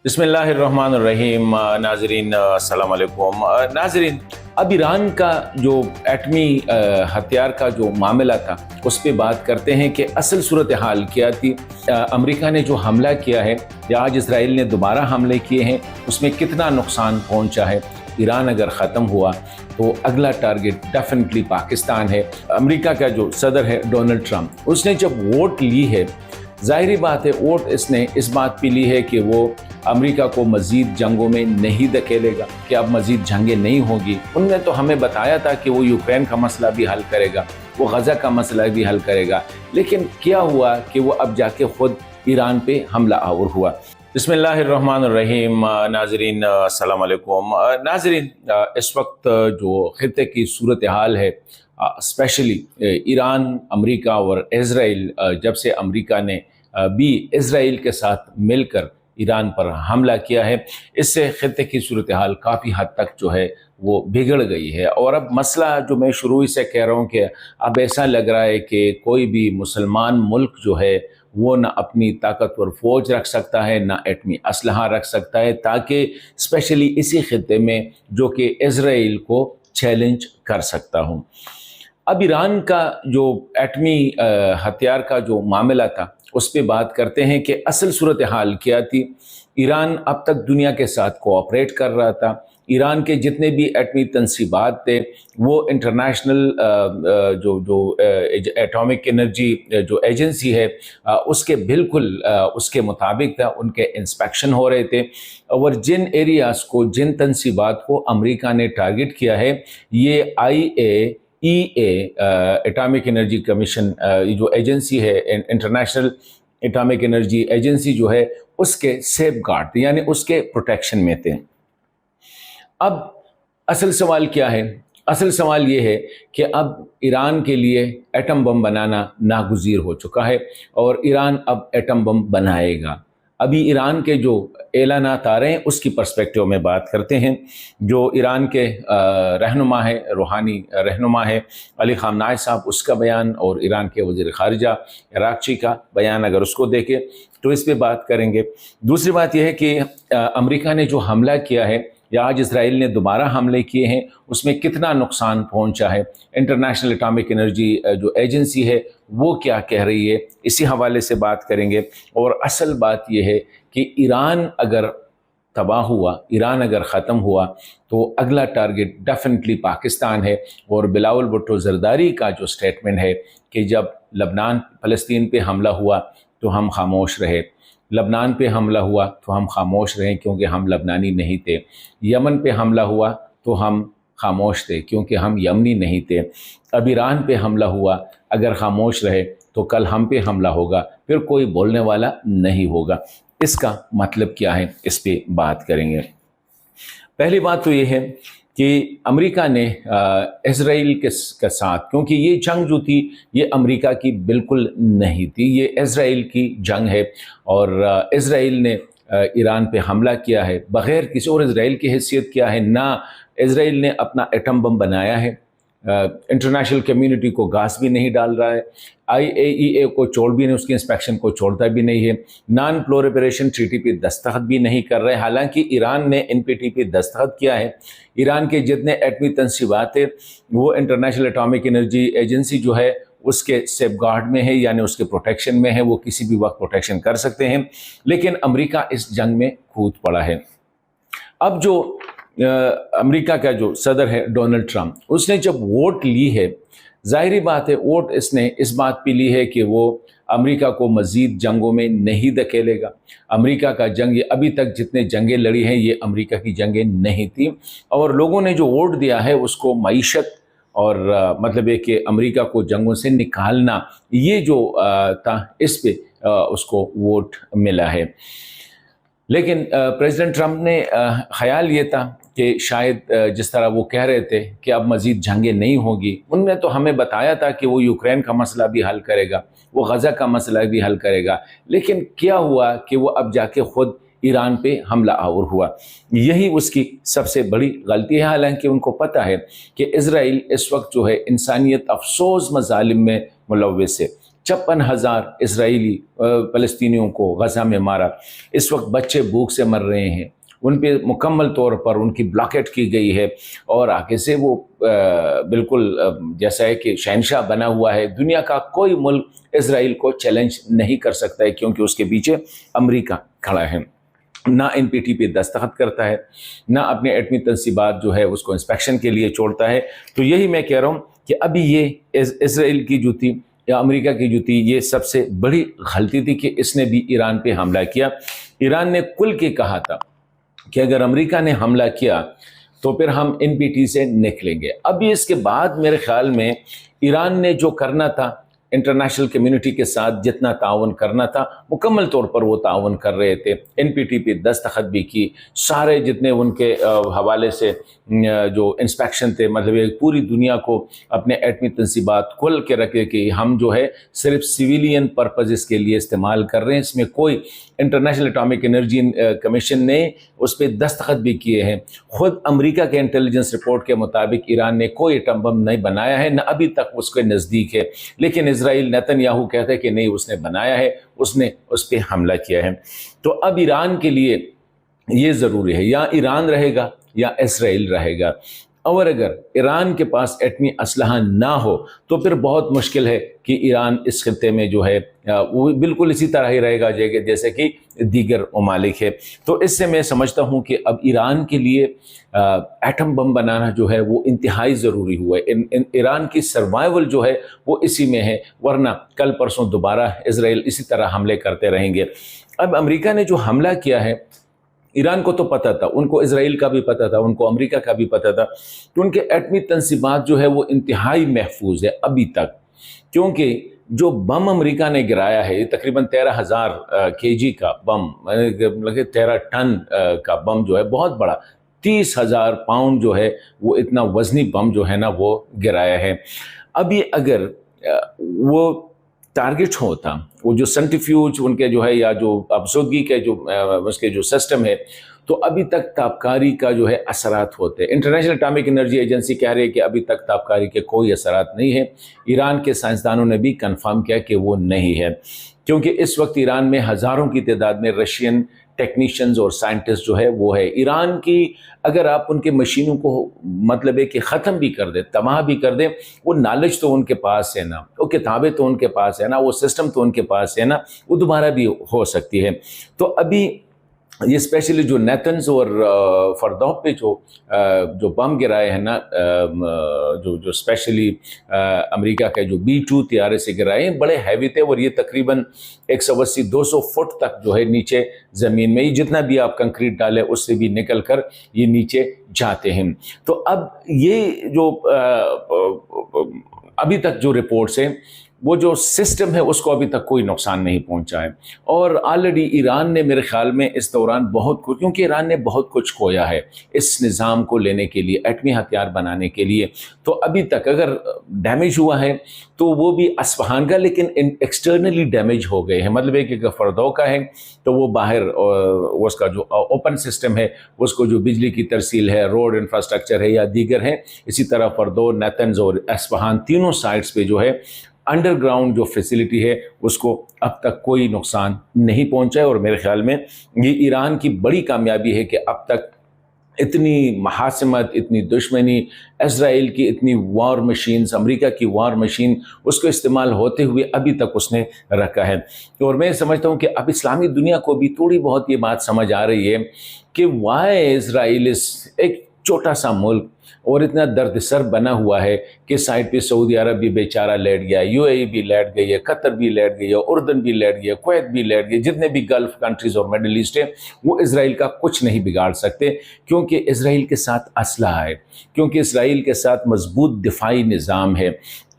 بسم اللہ الرحمن الرحیم۔ ناظرین السلام علیکم۔ ناظرین، اب ایران کا جو ایٹمی ہتھیار کا جو معاملہ تھا اس پہ بات کرتے ہیں کہ اصل صورتحال کیا تھی۔ امریکا نے جو حملہ کیا ہے یا آج اسرائیل نے دوبارہ حملے کیے ہیں، اس میں کتنا نقصان پہنچا ہے۔ ایران اگر ختم ہوا تو اگلا ٹارگٹ ڈیفینیٹلی پاکستان ہے۔ امریکا کا جو صدر ہے ڈونلڈ ٹرمپ، اس نے جب ووٹ لی ہے، ظاہری بات ہے ووٹ اس نے اس بات پہ لی ہے کہ وہ امریکہ کو مزید جنگوں میں نہیں دھکیلے گا، کہ اب مزید جنگیں نہیں ہوگی۔ ان نے تو ہمیں بتایا تھا کہ وہ یوکرین کا مسئلہ بھی حل کرے گا، وہ غزہ کا مسئلہ بھی حل کرے گا، لیکن کیا ہوا کہ وہ اب جا کے خود ایران پہ حملہ آور ہوا۔ بسم اللہ الرحمن الرحیم۔ ناظرین السلام علیکم۔ ناظرین، اس وقت جو خطے کی صورتحال ہے، اسپیشلی ایران، امریکہ اور اسرائیل، جب سے امریکہ نے بھی اسرائیل کے ساتھ مل کر ایران پر حملہ کیا ہے، اس سے خطے کی صورتحال کافی حد تک جو ہے وہ بگڑ گئی ہے۔ اور اب مسئلہ جو میں شروع ہی سے کہہ رہا ہوں کہ اب ایسا لگ رہا ہے کہ کوئی بھی مسلمان ملک جو ہے وہ نہ اپنی طاقتور فوج رکھ سکتا ہے، نہ ایٹمی اسلحہ رکھ سکتا ہے، تاکہ اسپیشلی اسی خطے میں جو کہ اسرائیل کو چیلنج کر سکتا ہوں۔ اب ایران کا جو ایٹمی ہتھیار کا جو معاملہ تھا اس پہ بات کرتے ہیں کہ اصل صورتحال کیا تھی۔ ایران اب تک دنیا کے ساتھ کوآپریٹ کر رہا تھا۔ ایران کے جتنے بھی ایٹمی تنصیبات تھے وہ انٹرنیشنل جو ایٹامک انرجی جو ایجنسی ہے اس کے بالکل اس کے مطابق تھا، ان کے انسپیکشن ہو رہے تھے۔ اور جن ایریاز کو، جن تنصیبات کو امریکہ نے ٹارگٹ کیا ہے، یہ ایٹامک انرجی کمیشن جو ایجنسی ہے، انٹرنیشنل ایٹامک انرجی ایجنسی جو ہے، اس کے سیف گارڈ تھے، یعنی اس کے پروٹیکشن میں تھے۔ اب اصل سوال کیا ہے؟ اصل سوال یہ ہے کہ اب ایران کے لیے ایٹم بم بنانا ناگزیر ہو چکا ہے اور ایران اب ایٹم بم بنائے گا۔ ابھی ایران کے جو اعلانات آ رہے ہیں اس کی پرسپیکٹیو میں بات کرتے ہیں۔ جو ایران کے رہنما ہے، روحانی رہنما ہے علی خامنہئی صاحب، اس کا بیان، اور ایران کے وزیر خارجہ عراقچی کا بیان اگر اس کو دیکھیں تو اس پہ بات کریں گے۔ دوسری بات یہ ہے کہ امریکہ نے جو حملہ کیا ہے یا آج اسرائیل نے دوبارہ حملے کیے ہیں، اس میں کتنا نقصان پہنچا ہے۔ انٹرنیشنل ایٹامک انرجی جو ایجنسی ہے وہ کیا کہہ رہی ہے، اسی حوالے سے بات کریں گے۔ اور اصل بات یہ ہے کہ ایران اگر تباہ ہوا، ایران اگر ختم ہوا تو اگلا ٹارگٹ ڈیفینیٹلی پاکستان ہے۔ اور بلاول بھٹو زرداری کا جو سٹیٹمنٹ ہے کہ جب لبنان فلسطین پہ حملہ ہوا تو ہم خاموش رہے، لبنان پہ حملہ ہوا تو ہم خاموش رہیں کیونکہ ہم لبنانی نہیں تھے، یمن پہ حملہ ہوا تو ہم خاموش تھے کیونکہ ہم یمنی نہیں تھے، اب ایران پہ حملہ ہوا، اگر خاموش رہے تو کل ہم پہ حملہ ہوگا، پھر کوئی بولنے والا نہیں ہوگا۔ اس کا مطلب کیا ہے، اس پہ بات کریں گے۔ پہلی بات تو یہ ہے کہ امریکہ نے اسرائیل کے ساتھ، کیونکہ یہ جنگ جو تھی یہ امریکہ کی بالکل نہیں تھی، یہ اسرائیل کی جنگ ہے، اور اسرائیل نے ایران پہ حملہ کیا ہے بغیر کسی اور اسرائیل کی حیثیت کیا ہے، نہ اسرائیل نے اپنا ایٹم بم بنایا ہے، انٹرنیشنل کمیونٹی کو گاز بھی نہیں ڈال رہا ہے، IAEA کو چھوڑ بھی نہیں، اس کی انسپیکشن کو چھوڑتا بھی نہیں ہے، نان پرولیفریشن ٹریٹی پہ دستخط بھی نہیں کر رہے، حالانکہ ایران نے NPT پہ دستخط کیا ہے۔ ایران کے جتنے ایٹمی تنصیبات ہیں وہ انٹرنیشنل ایٹامک انرجی ایجنسی جو ہے اس کے سیف گارڈ میں ہے، یعنی اس کے پروٹیکشن میں ہے، وہ کسی بھی وقت پروٹیکشن کر سکتے ہیں، لیکن امریکہ اس جنگ میں کود پڑا ہے۔ اب جو امریکہ کا جو صدر ہے ڈونلڈ ٹرمپ، اس نے جب ووٹ لی ہے، ظاہری بات ہے ووٹ اس نے اس بات پہ لی ہے کہ وہ امریکہ کو مزید جنگوں میں نہیں دھکیلے گا۔ امریکہ کا جنگ، یہ ابھی تک جتنے جنگیں لڑی ہیں یہ امریکہ کی جنگیں نہیں تھیں، اور لوگوں نے جو ووٹ دیا ہے اس کو معیشت اور مطلب ہے کہ امریکہ کو جنگوں سے نکالنا، یہ جو تھا اس پہ اس کو ووٹ ملا ہے۔ لیکن پریزیڈنٹ ٹرمپ نے خیال یہ تھا کہ شاید جس طرح وہ کہہ رہے تھے کہ اب مزید جنگیں نہیں ہوگی، ان نے تو ہمیں بتایا تھا کہ وہ یوکرین کا مسئلہ بھی حل کرے گا، وہ غزہ کا مسئلہ بھی حل کرے گا، لیکن کیا ہوا کہ وہ اب جا کے خود ایران پہ حملہ آور ہوا۔ یہی اس کی سب سے بڑی غلطی ہے، حالانکہ ان کو پتہ ہے کہ اسرائیل اس وقت جو ہے انسانیت افسوس مظالم میں ملوث ہے۔ 56,000 اسرائیلی فلسطینیوں کو غزہ میں مارا. اس وقت بچے بھوک سے مر رہے ہیں، ان پہ مکمل طور پر ان کی بلاکٹ کی گئی ہے، اور آگے سے وہ بالکل جیسا ہے کہ شہنشاہ بنا ہوا ہے. دنیا کا کوئی ملک اسرائیل کو چیلنج نہیں کر سکتا ہے، کیونکہ اس کے پیچھے امریکہ کھڑا ہے. نہ NPT پہ دستخط کرتا ہے، نہ اپنے ایٹمی تنصیبات جو ہے اس کو انسپیکشن کے لیے چھوڑتا ہے. تو یہی میں کہہ رہا ہوں کہ ابھی یہ اسرائیل کی جو تھی یا امریکہ کی جو تھی، یہ سب سے بڑی غلطی تھی کہ اس نے بھی ایران پہ حملہ کیا. ایران نے کل کے کہا تھا کہ اگر امریکہ نے حملہ کیا تو پھر ہم NPT سے نکلیں گے. ابھی اس کے بعد میرے خیال میں ایران نے جو کرنا تھا، انٹرنیشنل کمیونٹی کے ساتھ جتنا تعاون کرنا تھا مکمل طور پر وہ تعاون کر رہے تھے. NPT پہ دستخط بھی کی، سارے جتنے ان کے حوالے سے جو انسپیکشن تھے، مطلب ایک پوری دنیا کو اپنے ایٹمی تنصیبات کھول کے رکھے کہ ہم جو ہے صرف سویلین پرپزز کے لیے استعمال کر رہے ہیں. اس میں کوئی انٹرنیشنل اٹامک انرجی کمیشن نے اس پہ دستخط بھی کیے ہیں. خود امریکہ کے انٹیلیجنس رپورٹ کے مطابق ایران نے کوئی ایٹم بم نہیں بنایا ہے، نہ ابھی تک اس کے نزدیک ہے. لیکن اسرائیل نیتن یاہو کہتے ہیں کہ نہیں، اس نے بنایا ہے، اس نے اس پہ حملہ کیا ہے. تو اب ایران کے لیے یہ ضروری ہے، یا ایران رہے گا یا اسرائیل رہے گا. اور اگر ایران کے پاس ایٹمی اسلحہ نہ ہو تو پھر بہت مشکل ہے کہ ایران اس خطے میں جو ہے وہ بالکل اسی طرح ہی رہے گا جیسے کہ دیگر ممالک ہے. تو اس سے میں سمجھتا ہوں کہ اب ایران کے لیے ایٹم بم بنانا جو ہے وہ انتہائی ضروری ہوا ہے. ایران کی سروائیول جو ہے وہ اسی میں ہے، ورنہ کل پرسوں دوبارہ اسرائیل اسی طرح حملے کرتے رہیں گے. اب امریکہ نے جو حملہ کیا ہے، ایران کو تو پتہ تھا، ان کو اسرائیل کا بھی پتہ تھا، ان کو امریکہ کا بھی پتہ تھا کہ ان کے ایٹمی تنصیبات جو ہے وہ انتہائی محفوظ ہے ابھی تک. کیونکہ جو بم امریکہ نے گرایا ہے، یہ تقریباً 13,000 kg کا بم، 13 ٹن کا بم جو ہے بہت بڑا، 30,000 پاؤنڈ جو ہے وہ اتنا وزنی بم جو ہے نا وہ گرایا ہے. ابھی اگر وہ ٹارگٹ ہوتا، وہ جو سینٹریفیوج ان کے جو ہے یا جو افزودگی کے جو اس کے جو سسٹم ہے، تو ابھی تک تابکاری کا جو ہے اثرات ہوتے. انٹرنیشنل اٹامک انرجی ایجنسی کہہ رہی ہے کہ ابھی تک تابکاری کے کوئی اثرات نہیں ہیں. ایران کے سائنسدانوں نے بھی کنفرم کیا کہ وہ نہیں ہے، کیونکہ اس وقت ایران میں ہزاروں کی تعداد میں رشین ٹیکنیشینز اور سائنٹسٹ جو ہے وہ ہے. ایران کی اگر آپ ان کے مشینوں کو مطلب ہے کہ ختم بھی کر دیں، تباہ بھی کر دیں، وہ نالج تو ان کے پاس ہے نا، وہ کتابیں تو ان کے پاس ہے نا، وہ سسٹم تو ان کے پاس ہے نا، وہ دوبارہ بھی ہو سکتی ہے. تو ابھی یہ اسپیشلی جو نیتنز اور فردوہ پہ جو بم گرائے ہیں نا، جو اسپیشلی امریکہ کے جو B-2 طیارے سے گرائے ہیں، بڑے ہیوی تھے، اور یہ تقریباً 180-200 فٹ تک جو ہے نیچے زمین میں، یہ جتنا بھی آپ کنکریٹ ڈالیں اس سے بھی نکل کر یہ نیچے جاتے ہیں. تو اب یہ جو ابھی تک جو رپورٹس ہیں، وہ جو سسٹم ہے اس کو ابھی تک کوئی نقصان نہیں پہنچا ہے. اور آلریڈی ایران نے میرے خیال میں اس دوران بہت کچھ، کیونکہ ایران نے بہت کچھ کھویا ہے اس نظام کو لینے کے لیے، ایٹمی ہتھیار بنانے کے لیے. تو ابھی تک اگر ڈیمیج ہوا ہے تو وہ بھی اصفہان کا، لیکن ایکسٹرنلی ڈیمیج ہو گئے ہیں. مطلب ہے کہ اگر فردوہ کا ہے تو وہ باہر اس کا جو اوپن سسٹم ہے، اس کو جو بجلی کی ترسیل ہے، روڈ انفراسٹرکچر ہے یا دیگر ہیں، اسی طرح فردوہ، نیتنز اور اصفہان تینوں سائٹس پہ جو ہے انڈر گراؤنڈ جو فیسلٹی ہے اس کو اب تک کوئی نقصان نہیں پہنچا ہے. اور میرے خیال میں یہ ایران کی بڑی کامیابی ہے کہ اب تک اتنی محاسمت، اتنی دشمنی، اسرائیل کی اتنی وار مشینز، امریکہ کی وار مشین، اس کو استعمال ہوتے ہوئے ابھی تک اس نے رکھا ہے. اور میں سمجھتا ہوں کہ اب اسلامی دنیا کو بھی تھوڑی بہت یہ بات سمجھ آ رہی ہے کہ وائی اسرائیل ایک چھوٹا سا ملک اور اتنا درد سر بنا ہوا ہے کہ سائڈ پہ سعودی عرب بھی بیچارہ لیٹ گیا، UAE بھی لیٹ گئی ہے، قطر بھی لیٹ گئی ہے، اردن بھی لیٹ گیا، کویت بھی لیٹ گئی. جتنے بھی گلف کنٹریز اور مڈل ایسٹ ہیں وہ اسرائیل کا کچھ نہیں بگاڑ سکتے، کیونکہ اسرائیل کے ساتھ اسلحہ ہے، کیونکہ اسرائیل کے ساتھ مضبوط دفاعی نظام ہے.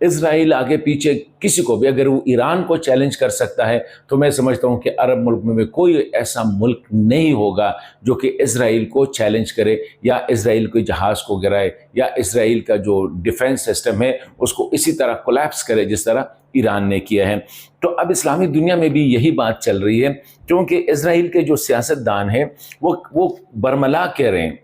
اسرائیل آگے پیچھے کسی کو بھی، اگر وہ ایران کو چیلنج کر سکتا ہے تو میں سمجھتا ہوں کہ عرب ملک میں کوئی ایسا ملک نہیں ہوگا جو کہ اسرائیل کو چیلنج کرے یا اسرائیل کے جہاز کو گرائے یا اسرائیل کا جو ڈیفنس سسٹم ہے اس کو اسی طرح کولیپس کرے جس طرح ایران نے کیا ہے. تو اب اسلامی دنیا میں بھی یہی بات چل رہی ہے، کیونکہ اسرائیل کے جو سیاستدان ہیں وہ برملا کہہ رہے ہیں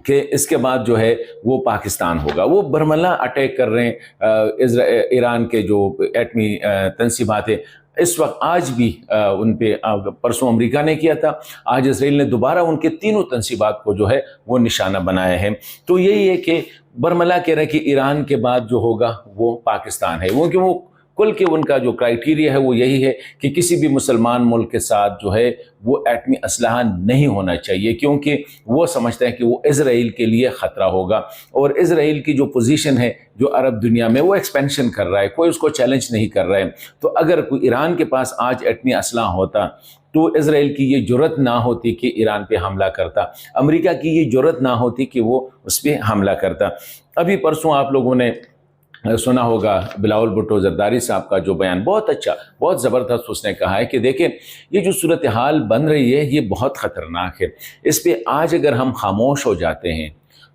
کہ اس کے بعد جو ہے وہ پاکستان ہوگا. وہ برملا اٹیک کر رہے ہیں ایران کے جو ایٹمی تنصیبات ہیں اس وقت. آج بھی ان پہ پرسوں امریکہ نے کیا تھا, آج اسرائیل نے دوبارہ ان کے تینوں تنصیبات کو جو ہے وہ نشانہ بنایا ہے. تو یہی ہے کہ برملا کہہ رہے ہیں کہ ایران کے بعد جو ہوگا وہ پاکستان ہے. وہ کہ وہ کل کے ان کا جو کرائیٹیریا ہے وہ یہی ہے کہ کسی بھی مسلمان ملک کے ساتھ جو ہے وہ ایٹمی اسلحہ نہیں ہونا چاہیے, کیونکہ وہ سمجھتے ہیں کہ وہ اسرائیل کے لیے خطرہ ہوگا. اور اسرائیل کی جو پوزیشن ہے جو عرب دنیا میں وہ ایکسپینشن کر رہا ہے, کوئی اس کو چیلنج نہیں کر رہا ہے. تو اگر کوئی ایران کے پاس آج ایٹمی اسلحہ ہوتا تو اسرائیل کی یہ جرت نہ ہوتی کہ ایران پہ حملہ کرتا, امریکہ کی یہ جرت نہ ہوتی کہ وہ اس پہ حملہ کرتا. ابھی پرسوں آپ لوگوں نے سنا ہوگا بلاول بھٹو زرداری صاحب کا جو بیان, بہت اچھا, بہت زبردست. اس نے کہا ہے کہ دیکھیں یہ جو صورتحال بن رہی ہے یہ بہت خطرناک ہے, اس پہ آج اگر ہم خاموش ہو جاتے ہیں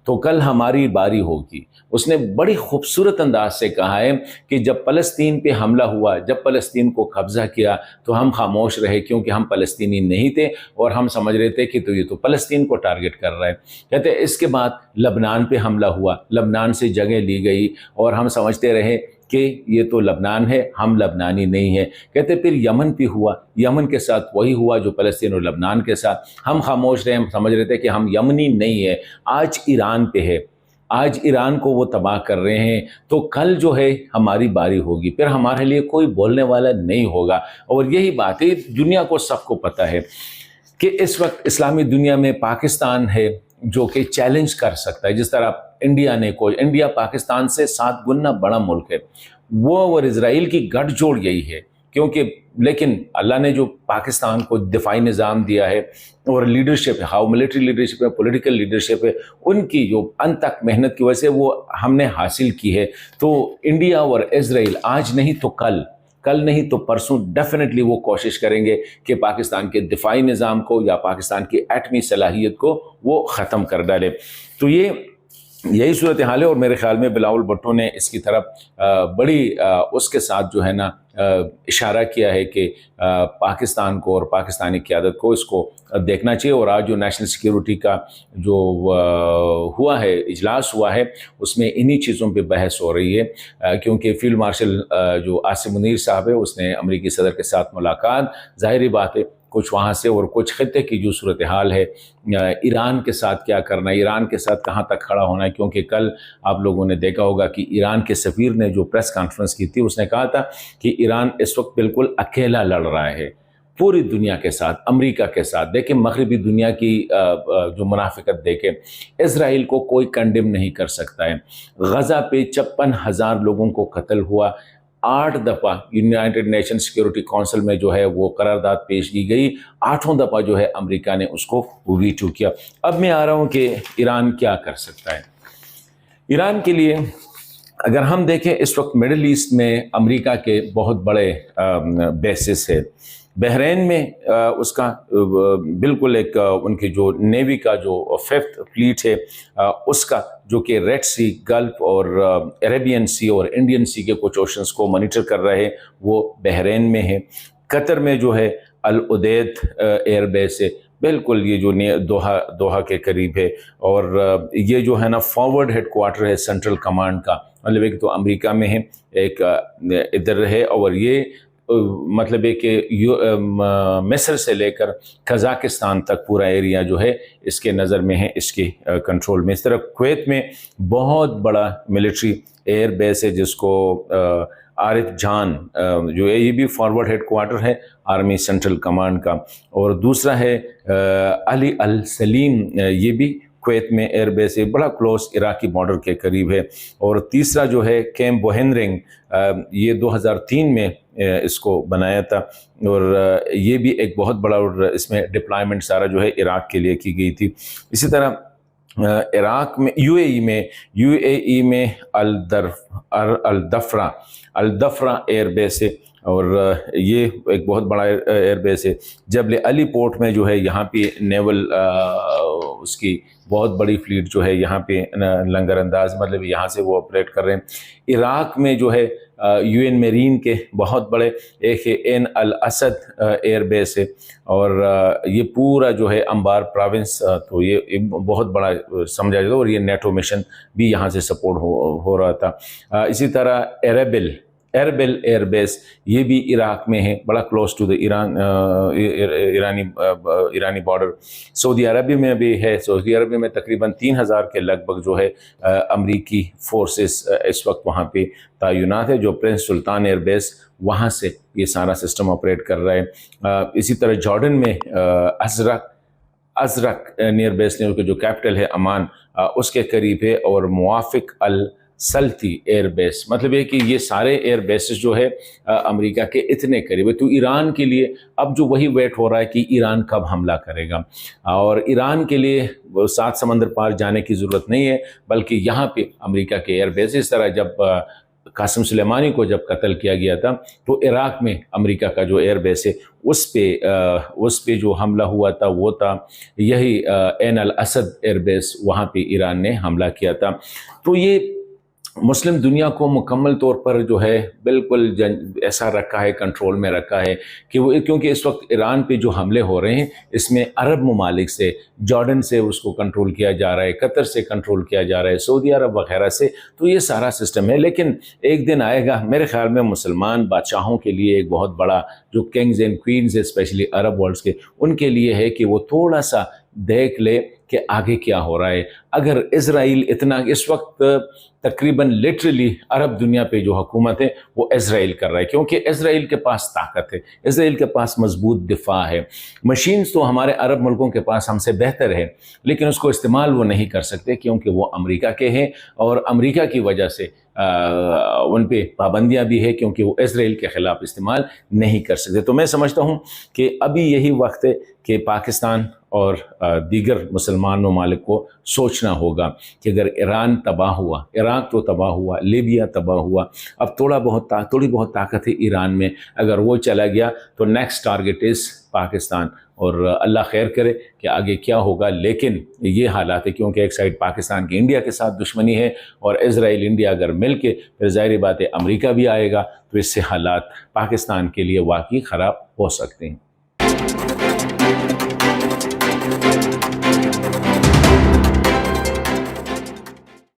تو کل ہماری باری ہوگی. اس نے بڑی خوبصورت انداز سے کہا ہے کہ جب فلسطین پہ حملہ ہوا, جب فلسطین کو قبضہ کیا تو ہم خاموش رہے کیونکہ ہم فلسطینی نہیں تھے اور ہم سمجھ رہے تھے کہ تو یہ تو فلسطین کو ٹارگٹ کر رہا ہے. کہتے ہیں اس کے بعد لبنان پہ حملہ ہوا, لبنان سے جگہ لی گئی اور ہم سمجھتے رہے کہ یہ تو لبنان ہے, ہم لبنانی نہیں ہیں. کہتے پھر یمن پہ ہوا, یمن کے ساتھ وہی ہوا جو فلسطین اور لبنان کے ساتھ, ہم خاموش رہے, ہم سمجھ رہے تھے کہ ہم یمنی نہیں ہیں. آج ایران پہ ہے, آج ایران کو وہ تباہ کر رہے ہیں, تو کل جو ہے ہماری باری ہوگی, پھر ہمارے لیے کوئی بولنے والا نہیں ہوگا. اور یہی بات ہے, دنیا کو سب کو پتہ ہے کہ اس وقت اسلامی دنیا میں پاکستان ہے جو کہ چیلنج کر سکتا ہے. جس طرح انڈیا پاکستان سے 7 گنا بڑا ملک ہے, وہ اور اسرائیل کی گٹھ جوڑ یہی ہے. کیونکہ لیکن اللہ نے جو پاکستان کو دفاعی نظام دیا ہے اور لیڈرشپ ہے, ہاؤ ملٹری لیڈرشپ ہے, پولیٹیکل لیڈرشپ ہے, ان کی جو ان تک محنت کی وجہ سے وہ ہم نے حاصل کی ہے. تو انڈیا اور اسرائیل آج نہیں تو کل نہیں تو پرسوں ڈیفینیٹلی وہ کوشش کریں گے کہ پاکستان کے دفاعی نظام کو یا پاکستان کی ایٹمی صلاحیت کو وہ ختم کر ڈالے. تو یہی صورتحال ہے. اور میرے خیال میں بلاول بھٹو نے اس کی طرف بڑی اس کے ساتھ جو ہے نا اشارہ کیا ہے کہ پاکستان کو اور پاکستانی قیادت کو اس کو دیکھنا چاہیے. اور آج جو نیشنل سیکیورٹی کا جو ہوا ہے, اجلاس ہوا ہے, اس میں انہی چیزوں پہ بحث ہو رہی ہے. کیونکہ فیلڈ مارشل جو عاصم منیر صاحب ہے اس نے امریکی صدر کے ساتھ ملاقات, ظاہری بات ہے کچھ وہاں سے اور کچھ خطے کی جو صورتحال ہے, ایران کے ساتھ کیا کرنا ہے, ایران کے ساتھ کہاں تک کھڑا ہونا ہے. کیونکہ کل آپ لوگوں نے دیکھا ہوگا کہ ایران کے سفیر نے جو پریس کانفرنس کی تھی, اس نے کہا تھا کہ ایران اس وقت بالکل اکیلا لڑ رہا ہے پوری دنیا کے ساتھ, امریکہ کے ساتھ. دیکھیں مغربی دنیا کی جو منافقت دیکھیں, اسرائیل کو کوئی کنڈیم نہیں کر سکتا ہے. غزہ پہ 56,000 لوگوں کو قتل ہوا, 8 دفعہ یونائٹڈ نیشن سیکیورٹی کونسل میں جو ہے وہ قرارداد پیش کی گئی, 8 دفعہ جو ہے امریکہ نے اس کو ویٹو کیا. اب میں آ رہا ہوں کہ ایران کیا کر سکتا ہے. ایران کے لیے اگر ہم دیکھیں اس وقت مڈل ایسٹ میں امریکہ کے بہت بڑے بیسز ہے. بحرین میں اس کا بالکل ایک ان کی جو نیوی کا جو 5th فلیٹ ہے اس کا, جو کہ ریڈ سی, گلف اور عربین سی اور انڈین سی کے کچھ اوشنز کو مانیٹر کر رہے ہیں, وہ بحرین میں ہے. قطر میں جو ہے العدید ایئر بیس ہے, بالکل یہ جو دوحہ کے قریب ہے. اور یہ جو ہے نا فارورڈ ہیڈ کوارٹر ہے سینٹرل کمانڈ کا, مطلب ایک تو امریکہ میں ہے, ایک ادھر ہے. اور یہ مطلب ہے کہ مصر سے لے کر قزاقستان تک پورا ایریا جو ہے اس کے نظر میں ہے, اس کے کنٹرول میں. اس طرح کویت میں بہت بڑا ملٹری ایئر بیس ہے جس کو عارف جان جو ہے, یہ بھی فارورڈ ہیڈ کوارٹر ہے آرمی سینٹرل کمانڈ کا. اور دوسرا ہے علی السلیم, یہ بھی کویت میں ایئر بیس ہے, بڑا کلوز عراقی بارڈر کے قریب ہے. اور تیسرا جو ہے کیمپ بوہنرنگ, یہ 2003 میں اس کو بنایا تھا, اور یہ بھی ایک بہت بڑا, اور اس میں ڈپلائمنٹ سارا جو ہے عراق کے لیے کی گئی تھی. اسی طرح عراق میں یو اے ای میں الدفرہ ایئر بیس ہے, اور یہ ایک بہت بڑا ایئر بیس ہے. جبل علی پورٹ میں جو ہے یہاں پہ نیول اس کی بہت بڑی فلیٹ جو ہے یہاں پہ لنگر انداز, مطلب یہاں سے وہ آپریٹ کر رہے ہیں. عراق میں جو ہے UN میرین کے بہت بڑے، ایک عین الاسد ایئر بیس ہے، اور یہ پورا جو ہے انبار پراونس، تو یہ بہت بڑا سمجھا جاتا ہے، اور یہ نیٹو مشن بھی یہاں سے سپورٹ ہو رہا تھا۔ اسی طرح ایربل ایئر بیس، یہ بھی عراق میں ہے، بڑا کلوز ٹو دا ایرانی بارڈر۔ سعودی عربیہ میں بھی ہے، سعودی عربیہ میں تقریباً 3000 کے لگ بھگ جو ہے امریکی فورسز اس وقت وہاں پہ تعینات ہے، جو پرنس سلطان ایئر بیس، وہاں سے یہ سارا سسٹم آپریٹ کر رہا ہے۔ اسی طرح جارڈن میں ازرق نیئر بیس جو کیپٹل ہے عمان، اس کے قریب ہے، اور موافق السلطی ایئر بیس، مطلب یہ کہ یہ سارے ایئر بیسز جو ہے امریکہ کے اتنے قریب ہے۔ تو ایران کے لیے اب جو وہی ویٹ ہو رہا ہے کہ ایران کب حملہ کرے گا، اور ایران کے لیے 7 سمندر پار جانے کی ضرورت نہیں ہے، بلکہ یہاں پہ امریکہ کے ایئر بیس، اس طرح جب قاسم سلیمانی کو جب قتل کیا گیا تھا تو عراق میں امریکہ کا جو ایئر بیس ہے اس پہ جو حملہ ہوا تھا وہ تھا یہی عین الاسد ایئر بیس، وہاں پہ ایران نے حملہ کیا تھا۔ تو یہ مسلم دنیا کو مکمل طور پر جو ہے بالکل ایسا رکھا ہے، کنٹرول میں رکھا ہے کہ وہ، کیونکہ اس وقت ایران پہ جو حملے ہو رہے ہیں اس میں عرب ممالک سے، جارڈن سے اس کو کنٹرول کیا جا رہا ہے، قطر سے کنٹرول کیا جا رہا ہے، سعودی عرب وغیرہ سے، تو یہ سارا سسٹم ہے۔ لیکن ایک دن آئے گا میرے خیال میں مسلمان بادشاہوں کے لیے ایک بہت بڑا، جو کنگز اینڈ کوئنز ہے اسپیشلی عرب ورلڈز کے، ان کے لیے ہے کہ وہ تھوڑا سا دیکھ لے کہ آگے کیا ہو رہا ہے۔ اگر اسرائیل اتنا اس وقت تقریباً لٹرلی عرب دنیا پہ جو حکومت ہے وہ اسرائیل کر رہا ہے، کیونکہ اسرائیل کے پاس طاقت ہے، اسرائیل کے پاس مضبوط دفاع ہے، مشینز تو ہمارے عرب ملکوں کے پاس ہم سے بہتر ہے، لیکن اس کو استعمال وہ نہیں کر سکتے کیونکہ وہ امریکہ کے ہیں، اور امریکہ کی وجہ سے ان پہ پابندیاں بھی ہے، کیونکہ وہ اسرائیل کے خلاف استعمال نہیں کر سکتے۔ تو میں سمجھتا ہوں کہ ابھی یہی وقت ہے کہ پاکستان اور دیگر مسلمان ممالک کو سوچنا ہوگا کہ اگر ایران تباہ ہوا، عراق تو تباہ ہوا، لیبیا تباہ ہوا، اب تھوڑی بہت طاقت ہے ایران میں، اگر وہ چلا گیا تو نیکسٹ ٹارگٹ از پاکستان، اور اللہ خیر کرے کہ آگے کیا ہوگا۔ لیکن یہ حالات ہے کیونکہ ایک سائڈ پاکستان کی انڈیا کے ساتھ دشمنی ہے، اور اسرائیل انڈیا اگر مل کے، پھر ظاہری بات ہے امریکہ بھی آئے گا، تو اس سے حالات پاکستان کے لیے واقعی خراب ہو سکتے ہیں۔